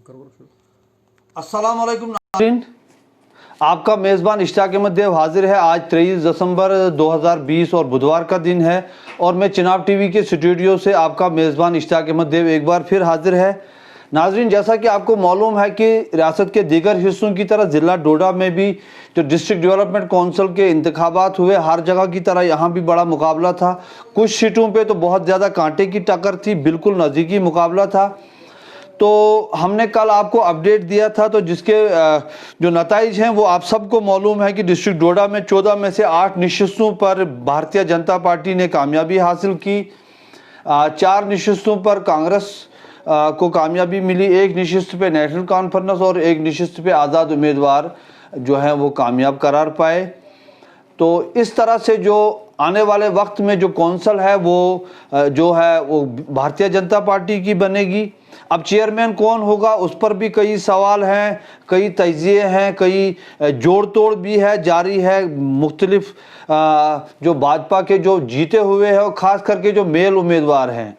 अस्सलाम वालेकुम नाज़रीन, आपका मेज़बान इश्तियाक अहमद देव हाजिर है। आज 23 दिसंबर 2020 और बुधवार का दिन है और मैं चिनाब टीवी के स्टूडियो से आपका मेज़बान इश्तियाक अहमद देव एक बार फिर हाजिर है। नाज़रीन, जैसा कि आपको मालूम है कि रियासत के दीगर हिस्सों की तरह ज़िला डोडा में भी जो डिस्ट्रिक्ट डेवलपमेंट काउंसिल के इंतखाबात हुए, हर जगह की तरह यहाँ भी बड़ा मुकाबला था। कुछ सीटों पे तो बहुत ज़्यादा कांटे की टक्कर थी, बिल्कुल नज़दीकी मुकाबला था। तो हमने कल आपको अपडेट दिया था, तो जिसके जो नताइज हैं वो आप सबको मालूम है कि डिस्ट्रिक्ट डोडा में 14 में से 8 नशिस्तों पर भारतीय जनता पार्टी ने कामयाबी हासिल की। 4 नशिस्तों पर कांग्रेस को कामयाबी मिली, 1 नशिस्त पे नेशनल कॉन्फ्रेंस और 1 नशिस्त पे आज़ाद उम्मीदवार जो है वो कामयाब करार पाए। तो इस तरह से जो आने वाले वक्त में जो कौंसल है वो जो है वो भारतीय जनता पार्टी की बनेगी। अब चेयरमैन कौन होगा उस पर भी कई सवाल हैं, कई तजिए हैं, कई जोड़ तोड़ भी है जारी है। मुख्तलिफ जो भाजपा के जो जीते हुए हैं और ख़ास करके जो मेल उम्मीदवार हैं,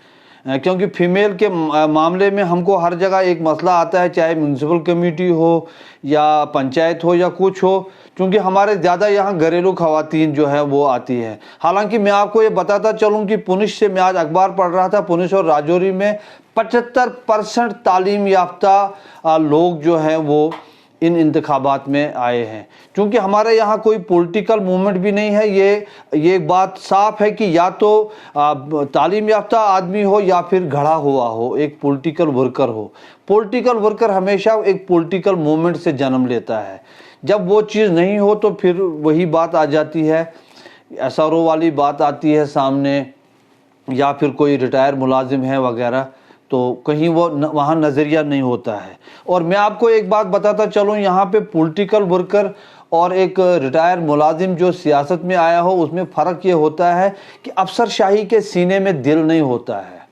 क्योंकि फीमेल के मामले में हमको हर जगह एक मसला आता है, चाहे म्यूनसिपल कमेटी हो या पंचायत हो या कुछ हो, क्योंकि हमारे ज़्यादा यहाँ घरेलू खवातीन जो है वो आती है। हालांकि मैं आपको ये बताता चलूँ कि पुनिश से मैं आज अखबार पढ़ रहा था, पुनिश और राजौरी में 75% तालीम याफ्ता लोग जो हैं वो इन इंतखाबात में आए हैं। क्योंकि हमारे यहाँ कोई पॉलिटिकल मूवमेंट भी नहीं है। ये बात साफ है कि या तो तालीम याफ्ता आदमी हो या फिर घड़ा हुआ हो, एक पॉलिटिकल वर्कर हो। पॉलिटिकल वर्कर हमेशा एक पॉलिटिकल मूवमेंट से जन्म लेता है। जब वो चीज़ नहीं हो तो फिर वही बात आ जाती है, एसआरओ वाली बात आती है सामने, या फिर कोई रिटायर मुलाजिम है वगैरह, तो कहीं वो वहाँ नज़रिया नहीं होता है। और मैं आपको एक बात बताता चलूँ, यहाँ पे पॉलिटिकल वर्कर और एक रिटायर मुलाजिम जो सियासत में आया हो, उसमें फ़र्क ये होता है कि अफसरशाही के सीने में दिल नहीं होता है।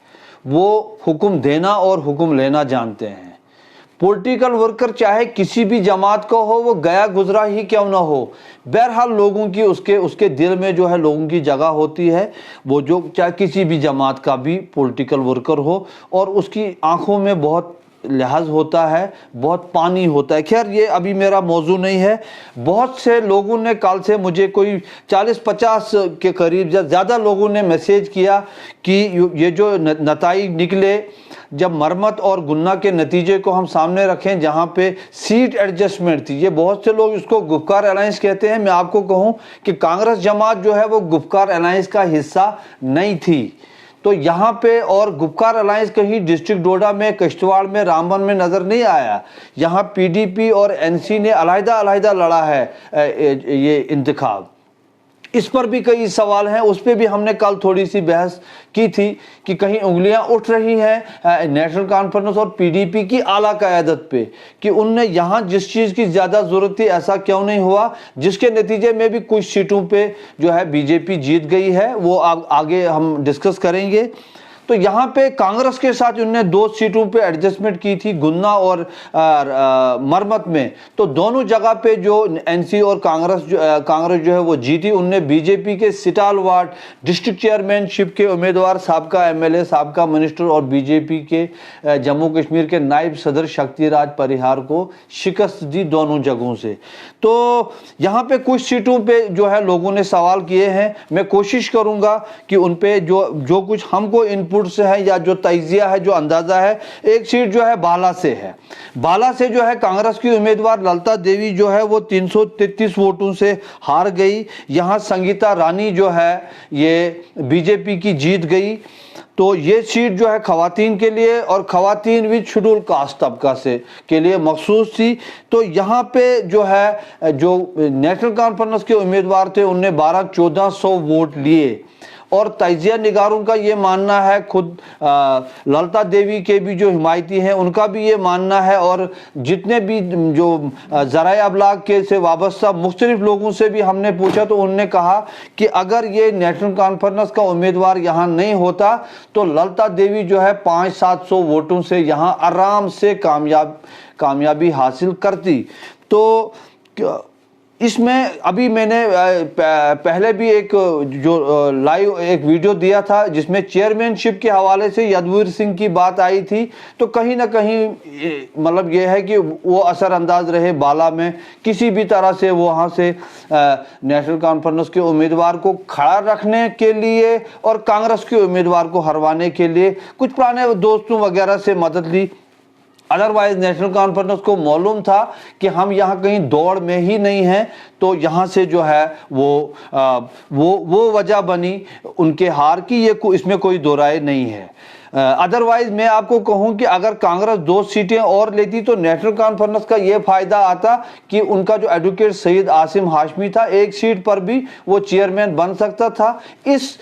वो हुक्म देना और हुक्म लेना जानते हैं। पॉलिटिकल वर्कर चाहे किसी भी जमात का हो, वो गया गुजरा ही क्यों ना हो, बहरहाल लोगों की उसके दिल में जो है लोगों की जगह होती है। वो जो चाहे किसी भी जमात का भी पॉलिटिकल वर्कर हो, और उसकी आंखों में बहुत लिहाज होता है, बहुत पानी होता है। खैर, ये अभी मेरा मौजू नहीं है। बहुत से लोगों ने कल से मुझे कोई 40-50 के करीब ज़्यादा लोगों ने मैसेज किया कि ये जो नताइज निकले, जब मरमत और गुन्ना के नतीजे को हम सामने रखें, जहां पे सीट एडजस्टमेंट थी, ये बहुत से लोग इसको गुफकार अलायंस कहते हैं। मैं आपको कहूं कि कांग्रेस जमात जो है वो गुफकार अलायंस का हिस्सा नहीं थी। तो यहाँ पे और गुफकार अलायंस कहीं डिस्ट्रिक्ट डोडा में, किश्तवाड़ में, रामबन में नज़र नहीं आया। यहाँ पीडीपी और एनसी ने अलहदा लड़ा है ये इंतखाब। इस पर भी कई सवाल हैं, उस पर भी हमने कल थोड़ी सी बहस की थी कि कहीं उंगलियां उठ रही हैं नेशनल कॉन्फ्रेंस और पीडीपी की आला क़यादत पे कि उनने यहाँ जिस चीज़ की ज़्यादा ज़रूरत थी ऐसा क्यों नहीं हुआ, जिसके नतीजे में भी कुछ सीटों पे जो है बीजेपी जीत गई है। वो आगे हम डिस्कस करेंगे। तो यहाँ पे कांग्रेस के साथ उन्होंने 2 सीटों पे एडजस्टमेंट की थी, गुन्ना और मरमत में। तो दोनों जगह पे जो एनसी और कांग्रेस जो है वो जीती। उनने बीजेपी के सिटालवाट डिस्ट्रिक्ट चेयरमैनशिप के उम्मीदवार, साबका एमएलए, साबका मिनिस्टर और बीजेपी के जम्मू कश्मीर के नायब सदर शक्तिराज परिहार को शिकस्त दी दोनों जगहों से। तो यहाँ पे कुछ सीटों पे जो है लोगों ने सवाल किए हैं। मैं कोशिश करूँगा कि उन पे जो कुछ हमको इनपुट से है या जो तजिया है, जो अंदाजा है। एक सीट जो है बाला से है। बाला से जो है कांग्रेस की उम्मीदवार ललिता देवी जो है वो 333 वोटों से हार गई। यहाँ संगीता रानी जो है ये बीजेपी की जीत गई। तो ये सीट जो है खवातीन के लिए और खवातीन विद शेड्यूल कास्ट तबका से के लिए मखसूस थी। तो यहाँ पे जो है जो नेशनल कॉन्फ्रेंस के उम्मीदवार थे उनने 1200-1400 वोट लिए। और तजिया निगारों का ये मानना है, खुद ललिता देवी के भी जो हिमायती हैं उनका भी ये मानना है, और जितने भी जो ज़राए अबलाग के से वाबस्ता मुख्तलिफ लोगों से भी हमने पूछा तो उन्होंने कहा कि अगर ये नेशनल कॉन्फ्रेंस का उम्मीदवार यहाँ नहीं होता तो ललिता देवी जो है 500-700 वोटों से यहाँ आराम से कामयाबी हासिल करती। तो इसमें अभी मैंने पहले भी एक जो लाइव एक वीडियो दिया था जिसमें चेयरमैनशिप के हवाले से यदुवीर सिंह की बात आई थी, तो कहीं ना कहीं मतलब ये है कि वो असरअंदाज रहे बाला में, किसी भी तरह से वो वहाँ से नेशनल कॉन्फ्रेंस के उम्मीदवार को खड़ा रखने के लिए और कांग्रेस के उम्मीदवार को हरवाने के लिए कुछ पुराने दोस्तों वगैरह से मदद ली। अदरवाइज नेशनल कॉन्फ्रेंस को मालूम था कि हम यहाँ कहीं दौड़ में ही नहीं हैं, तो यहाँ से जो है वो वजह बनी उनके हार की, ये इसमें कोई दो राय नहीं है। अदरवाइज मैं आपको कहूं कि अगर कांग्रेस 2 सीटें और लेती तो नेशनल कॉन्फ्रेंस का ये फायदा आता कि उनका जो एडवोकेट सईद आसिम हाशमी था, एक सीट पर भी वो चेयरमैन बन सकता था। इस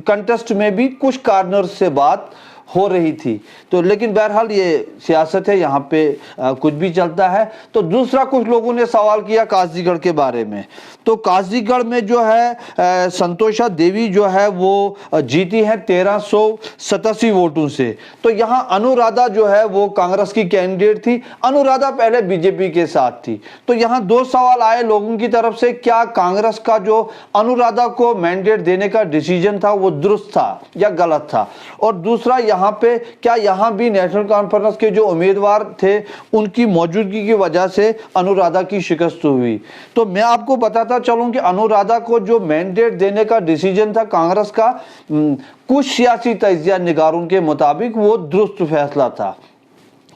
कंटेस्ट में भी कुछ कार्नर्स से बात हो रही थी, तो लेकिन बहरहाल ये सियासत है, यहाँ पे कुछ भी चलता है। तो दूसरा, कुछ लोगों ने सवाल किया काजीगढ़ के बारे में। तो काजीगढ़ में जो है संतोषा देवी जो है वो जीती है 1387 वोटों से। तो यहाँ अनुराधा जो है वो कांग्रेस की कैंडिडेट थी, अनुराधा पहले बीजेपी के साथ थी। तो यहाँ 2 सवाल आए लोगों की तरफ से, क्या कांग्रेस का जो अनुराधा को मैंडेट देने का डिसीजन था वो दुरुस्त था या गलत था, और दूसरा यहाँ पे क्या यहाँ भी नेशनल कॉन्फ्रेंस के जो उम्मीदवार थे उनकी मौजूदगी की वजह से अनुराधा की शिकस्त हुई। तो मैं आपको बताता चलूं कि अनुराधा को जो मैंडेट देने का डिसीजन था कांग्रेस का, कुछ सियासी तज्जिया निगारों के मुताबिक वो दुरुस्त फैसला था,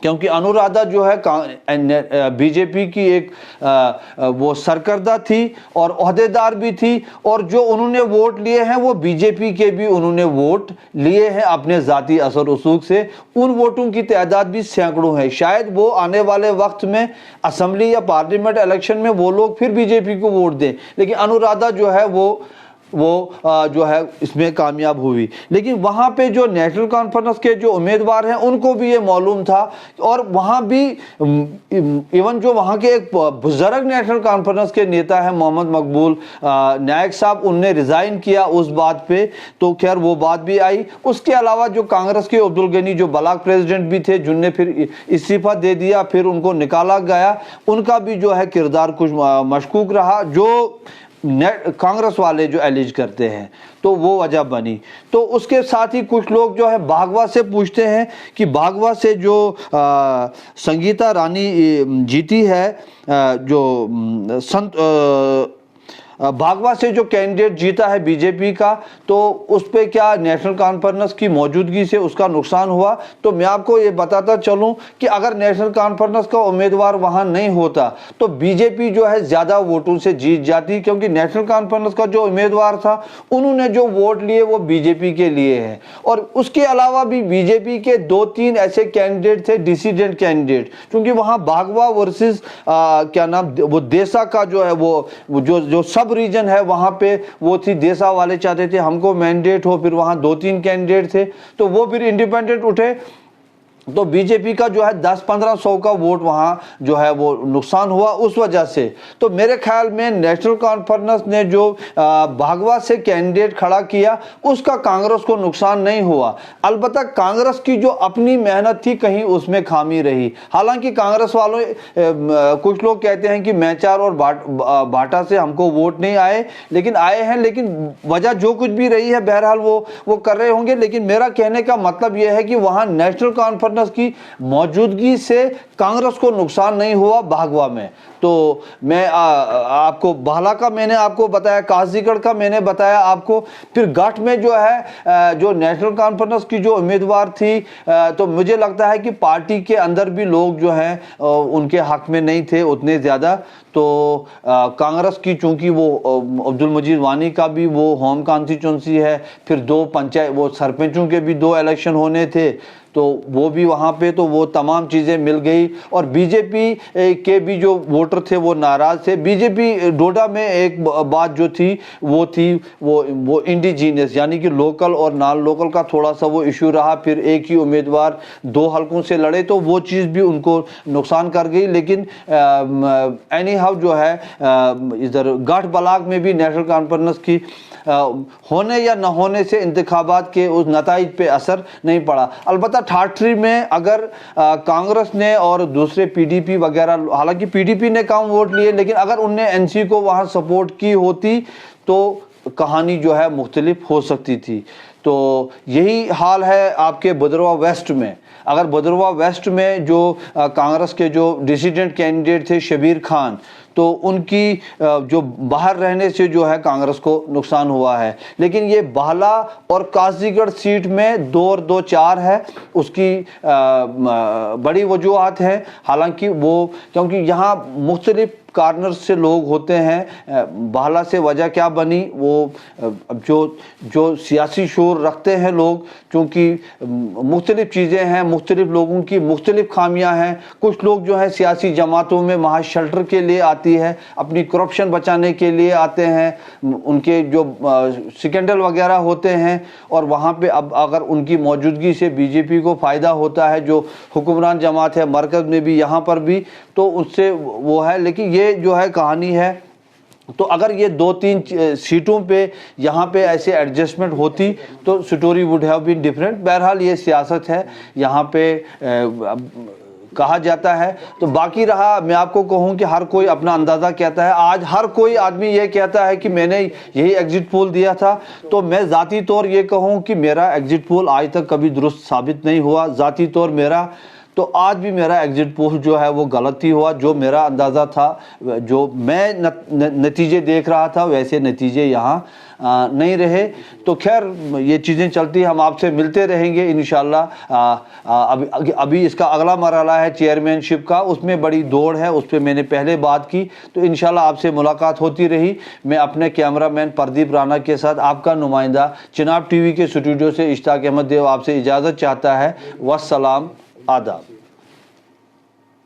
क्योंकि अनुराधा जो है बीजेपी की एक वो सरकर्दा थी और ओहदेदार भी थी, और जो उन्होंने वोट लिए हैं वो बीजेपी के भी उन्होंने वोट लिए हैं अपने ज़ाती असर रसूख से। उन वोटों की तादाद भी सैकड़ों है। शायद वो आने वाले वक्त में असेंबली या पार्लियामेंट इलेक्शन में वो लोग फिर बीजेपी को वोट दें, लेकिन अनुराधा जो है वो जो है इसमें कामयाब हुई। लेकिन वहाँ पे जो नेशनल कॉन्फ्रेंस के जो उम्मीदवार हैं उनको भी ये मालूम था, और वहाँ भी इवन जो वहाँ के एक बुजुर्ग नेशनल कॉन्फ्रेंस के नेता हैं मोहम्मद मकबूल नायक साहब, उनने रिज़ाइन किया उस बात पे, तो खैर वो बात भी आई। उसके अलावा जो कांग्रेस के अब्दुल गनी जो ब्लॉक प्रेसिडेंट भी थे, जिनने फिर इस्तीफा दे दिया, फिर उनको निकाला गया, उनका भी जो है किरदार कुछ मशकूक रहा, जो कांग्रेस वाले जो एलिज करते हैं, तो वो वजह बनी। तो उसके साथ ही कुछ लोग जो है भागवा से पूछते हैं कि भागवा से जो संगीता रानी जीती है, भागवा से जो कैंडिडेट जीता है बीजेपी का, तो उस पे क्या नेशनल कॉन्फ्रेंस की मौजूदगी से उसका नुकसान हुआ? तो मैं आपको ये बताता चलूं कि अगर नेशनल कॉन्फ्रेंस का उम्मीदवार वहां नहीं होता तो बीजेपी जो है ज्यादा वोटों से जीत जाती, क्योंकि नेशनल कॉन्फ्रेंस का जो उम्मीदवार था उन्होंने जो वोट लिए वो बीजेपी के लिए है। और उसके अलावा भी बीजेपी के 2-3 ऐसे कैंडिडेट थे डिसीडेंट कैंडिडेट, क्योंकि वहां भागवा वर्सेस क्या नाम वो देसा का जो है वो जो सब रीजन है वहां पे वो थी, देसा वाले चाहते थे हमको मैंडेट हो, फिर वहां 2-3 कैंडिडेट थे, तो वो फिर इंडिपेंडेंट उठे, तो बीजेपी का जो है 10-1500 का वोट वहां जो है वो नुकसान हुआ उस वजह से। तो मेरे ख्याल में नेशनल कॉन्फ्रेंस ने जो भागवा से कैंडिडेट खड़ा किया उसका कांग्रेस को नुकसान नहीं हुआ। अलबत्ता कांग्रेस की जो अपनी मेहनत थी कहीं उसमें खामी रही। हालांकि कांग्रेस वालों कुछ लोग कहते हैं कि मैचार और भाटा से हमको वोट नहीं आए, लेकिन आए हैं, लेकिन वजह जो कुछ भी रही है बहरहाल वो कर रहे होंगे। लेकिन मेरा कहने का मतलब यह है कि वहां नेशनल कॉन्फ्रेंस की मौजूदगी से कांग्रेस को नुकसान नहीं हुआ भागवा में। तो मैं आपको बाला का मैंने आपको बताया, काजीगढ़ का मैंने बताया आपको, फिर गठ में जो है जो नेशनल कॉन्फ्रेंस की जो उम्मीदवार थी, तो मुझे लगता है कि पार्टी के अंदर भी लोग जो हैं उनके हक में नहीं थे उतने ज्यादा। तो कांग्रेस की चूंकि वो अब्दुल मजीद वानी का भी वो होम कॉन्स्टिट्यूंसी है, फिर 2 पंचायत वो सरपंचों के भी 2 इलेक्शन होने थे, तो वो भी वहाँ पे, तो वो तमाम चीज़ें मिल गई। और बीजेपी के भी जो वोटर थे वो नाराज़ थे। बीजेपी डोडा में एक बात जो थी वो इंडिजीनियस यानी कि लोकल और नॉन लोकल का थोड़ा सा वो इशू रहा। फिर एक ही उम्मीदवार 2 हलकों से लड़े, तो वो चीज़ भी उनको नुकसान कर गई। लेकिन एनी हाउ जो है इधर गढ़ ब्लॉक में भी नेशनल कॉन्फ्रेंस की होने या न होने से इंतखाबात के उस नताइज पे असर नहीं पड़ा। अलबत्ता थर्ड ट्री में अगर कांग्रेस ने और दूसरे पीडीपी वगैरह, हालांकि पीडीपी ने कम वोट लिए, लेकिन अगर उनने एनसी को वहाँ सपोर्ट की होती तो कहानी जो है मुख्तलिफ हो सकती थी। तो यही हाल है आपके भदरवा वेस्ट में। अगर भदरवा वेस्ट में जो कांग्रेस के जो डिसिडेंट कैंडिडेट थे शबीर खान, तो उनकी जो बाहर रहने से जो है कांग्रेस को नुकसान हुआ है। लेकिन ये बाला और काजीगढ़ सीट में 2 और 2 4 है, उसकी बड़ी वजूहत है। हालांकि वो क्योंकि यहाँ मुख्तलिफ कार्नर से लोग होते हैं, बाला से वजह क्या बनी, वो जो सियासी शोर रखते हैं लोग, क्योंकि मुख्तलिफ चीज़ें हैं, मुख्तलिफ लोगों की मुख्तलिफ खामियां हैं। कुछ लोग जो है सियासी जमातों में महज शेल्टर के लिए आती है, अपनी करप्शन बचाने के लिए आते हैं, उनके जो स्कैंडल वगैरह होते हैं, और वहाँ पे अब अगर उनकी मौजूदगी से बीजेपी को फ़ायदा होता है, जो हुक्मरान जमात है मरकज़ में भी यहाँ पर भी, तो उससे वो है। लेकिन ये जो है कहानी है। तो अगर ये 2-3 सीटों पे यहाँ पे ऐसे एडजस्टमेंट होती तो story would have been different. बहरहाल ये सियासत है, यहाँ पे कहा जाता है। तो बाकी रहा, मैं आपको कहूँ कि हर कोई अपना अंदाज़ा कहता है। आज हर कोई आदमी ये कहता है कि मैंने यही एग्जिट पोल दिया था। तो मैं ज़ाती तौर ये कहूँ कि मेरा एग्जिट पोल आज तक कभी दुरुस्त साबित नहीं हुआ, ज़ाती तौर मेरा। तो आज भी मेरा एग्जिट पोल जो है वो गलत ही हुआ। जो मेरा अंदाज़ा था, जो मैं नतीजे देख रहा था, वैसे नतीजे यहाँ नहीं रहे। तो खैर ये चीज़ें चलती, हम आपसे मिलते रहेंगे इंशाल्लाह। अभी इसका अगला मरहला है चेयरमैनशिप का, उसमें बड़ी दौड़ है, उस पर मैंने पहले बात की। तो इंशाल्लाह आपसे मुलाकात होती रही। मैं अपने कैमरामैन प्रदीप राणा के साथ आपका नुमाइंदा चिनाब टीवी के स्टूडियो से इश्ताक अहमद देव आपसे इजाज़त चाहता है। वस्सलाम, आदाब।